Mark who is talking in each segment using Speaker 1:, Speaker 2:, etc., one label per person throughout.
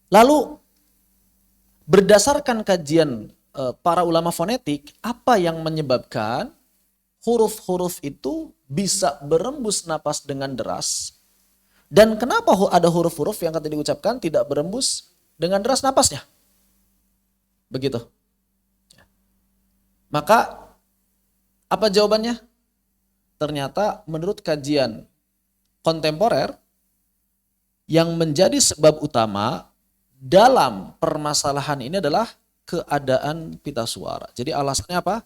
Speaker 1: Lalu berdasarkan kajian para ulama fonetik, apa yang menyebabkan huruf-huruf itu bisa berembus napas dengan deras? Dan kenapa ada huruf-huruf yang ketika diucapkan tidak berembus dengan deras napasnya? Begitu. Maka apa jawabannya? Ternyata menurut kajian kontemporer, yang menjadi sebab utama dalam permasalahan ini adalah keadaan pita suara. Jadi alasannya apa?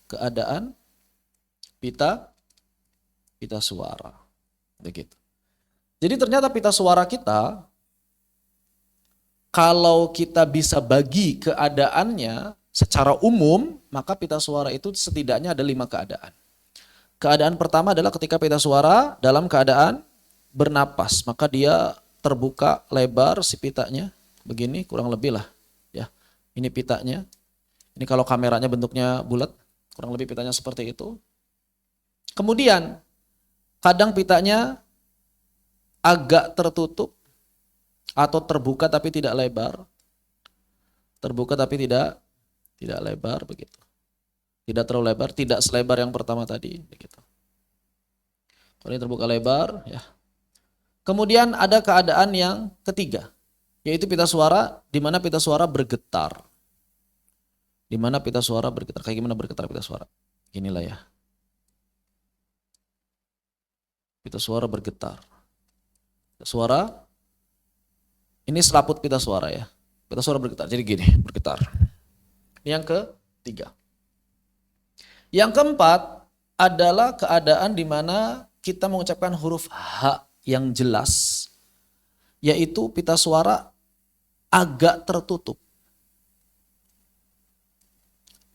Speaker 1: Keadaan pita suara. Begitu. Jadi ternyata pita suara kita, kalau kita bisa bagi keadaannya secara umum, maka pita suara itu setidaknya ada 5 keadaan. Keadaan pertama adalah ketika pita suara dalam keadaan bernapas, maka dia terbuka lebar si pitanya, begini kurang lebih lah ya. Ini pitanya. Ini kalau kameranya bentuknya bulat, kurang lebih pitanya seperti itu. Kemudian kadang pitanya agak tertutup atau terbuka tapi tidak lebar. Terbuka tapi tidak lebar begitu. Tidak terlalu lebar, tidak selebar yang pertama tadi begitu. Kalau ini terbuka lebar ya. Kemudian ada keadaan yang ketiga, yaitu pita suara di mana pita suara bergetar. Di mana pita suara bergetar. Kayak gimana bergetar pita suara? Inilah ya. Pita suara bergetar. Pita suara, ini selaput pita suara ya. Pita suara bergetar, jadi gini, bergetar. Ini yang ketiga. Yang keempat adalah keadaan di mana kita mengucapkan huruf H yang jelas, yaitu pita suara agak tertutup.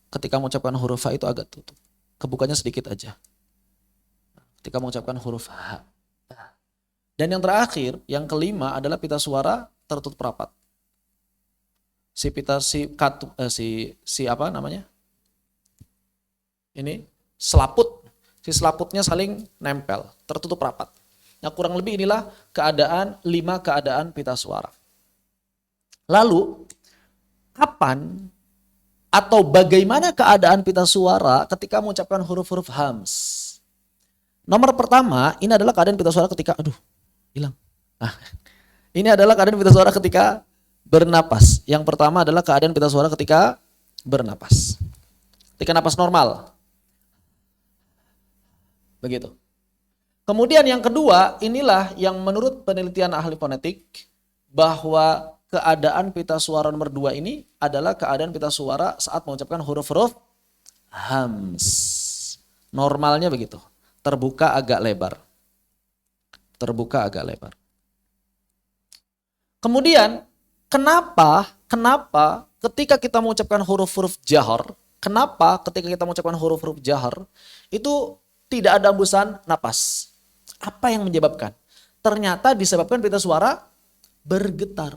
Speaker 1: Ketika mengucapkan huruf H itu agak tutup, kebukanya sedikit aja. Ketika mengucapkan huruf H. Dan yang terakhir, yang kelima adalah pita suara tertutup rapat. Ini selaput. Si selaputnya saling nempel, tertutup rapat. Nah, kurang lebih inilah keadaan 5 keadaan pita suara. Lalu, kapan atau bagaimana keadaan pita suara ketika mengucapkan huruf-huruf hams? Nomor pertama, ini adalah keadaan pita suara ketika, hilang. Ini adalah keadaan pita suara ketika bernapas. Yang pertama adalah keadaan pita suara ketika bernapas. Ketika napas normal. Begitu. Kemudian yang kedua, inilah yang menurut penelitian ahli fonetik, bahwa keadaan pita suara nomor 2 ini adalah keadaan pita suara saat mengucapkan huruf-huruf hams. Normalnya begitu, terbuka agak lebar. Terbuka agak lebar. Kemudian, kenapa ketika kita mengucapkan huruf-huruf jahar, kenapa ketika kita mengucapkan huruf-huruf jahar, itu tidak ada hembusan napas? Apa yang menyebabkan? Ternyata disebabkan pita suara bergetar.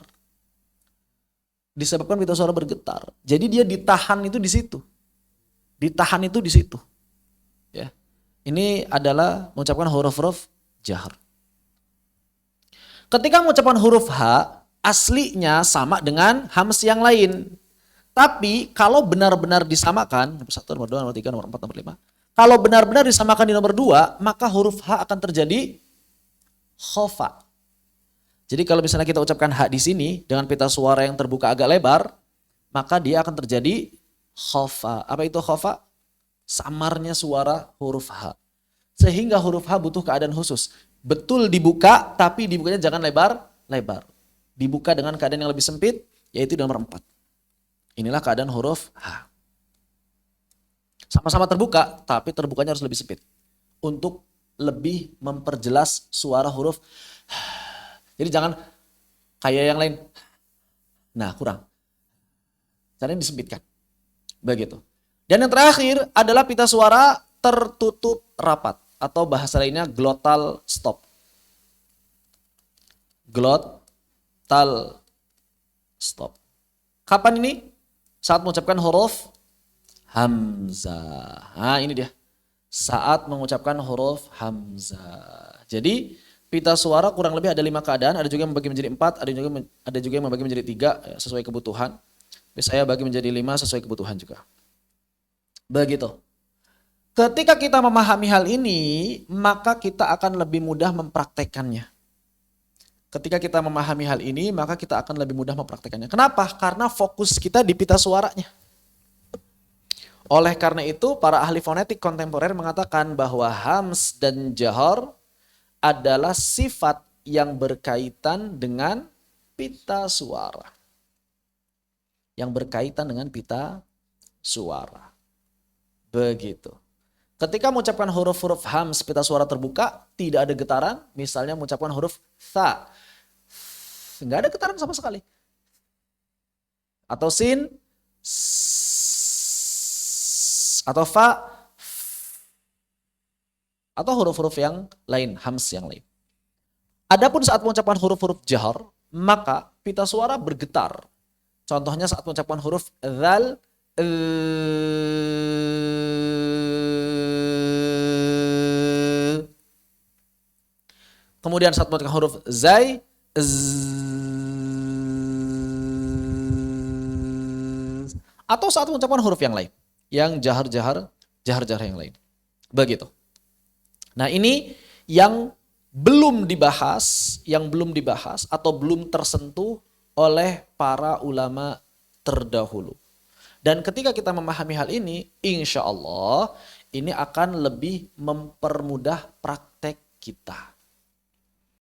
Speaker 1: Disebabkan pita suara bergetar. Jadi dia ditahan itu di situ. Ditahan itu di situ. Ya. Ini adalah mengucapkan huruf-huruf jahar. Ketika mengucapkan huruf H, aslinya sama dengan hams yang lain. Tapi kalau benar-benar disamakan, nomor 1, nomor 2, nomor 3, nomor 4, nomor 5. Kalau benar-benar disamakan di nomor 2, maka huruf H akan terjadi khofa. Jadi kalau misalnya kita ucapkan H di sini dengan pita suara yang terbuka agak lebar, maka dia akan terjadi khofa. Apa itu khofa? Samarnya suara huruf H. Sehingga huruf H butuh keadaan khusus. Betul dibuka, tapi dibukanya jangan lebar-lebar. Dibuka dengan keadaan yang lebih sempit, yaitu nomor 4. Inilah keadaan huruf H. Sama-sama terbuka, tapi terbukanya harus lebih sempit. Untuk lebih memperjelas suara huruf. Jadi jangan kayak yang lain. Nah, kurang. Caranya disempitkan. Begitu. Dan yang terakhir adalah pita suara tertutup rapat. Atau bahasa lainnya glottal stop. Glottal stop. Kapan ini? Saat mengucapkan huruf hamzah. Nah, ini dia. Saat mengucapkan huruf hamzah. Jadi Pita suara kurang lebih ada 5 keadaan, ada juga yang membagi menjadi 4, ada juga yang membagi menjadi 3 ya, sesuai kebutuhan. Tapi saya bagi menjadi 5 sesuai kebutuhan juga. Begitu. Ketika kita memahami hal ini, maka kita akan lebih mudah mempraktekannya. Ketika kita memahami hal ini, maka kita akan lebih mudah mempraktekannya. Kenapa? Karena fokus kita di pita suaranya. Oleh karena itu, para ahli fonetik kontemporer mengatakan bahwa hams dan jahar adalah sifat yang berkaitan dengan pita suara. Yang berkaitan dengan pita suara. Begitu. Ketika mengucapkan huruf-huruf hams pita suara terbuka, tidak ada getaran. Misalnya mengucapkan huruf tha. Nggak ada getaran sama sekali. Atau sin, atau fa, atau huruf-huruf yang lain, hams yang lain. Adapun saat mengucapkan huruf-huruf jahar, maka pita suara bergetar. Contohnya saat mengucapkan huruf dzal, kemudian saat mengucapkan huruf zai, atau saat mengucapkan huruf yang lain, yang jahar-jahar yang lain. Begitu. Nah, ini yang belum dibahas atau belum tersentuh oleh para ulama terdahulu. Dan ketika kita memahami hal ini, insya Allah ini akan lebih mempermudah praktek kita.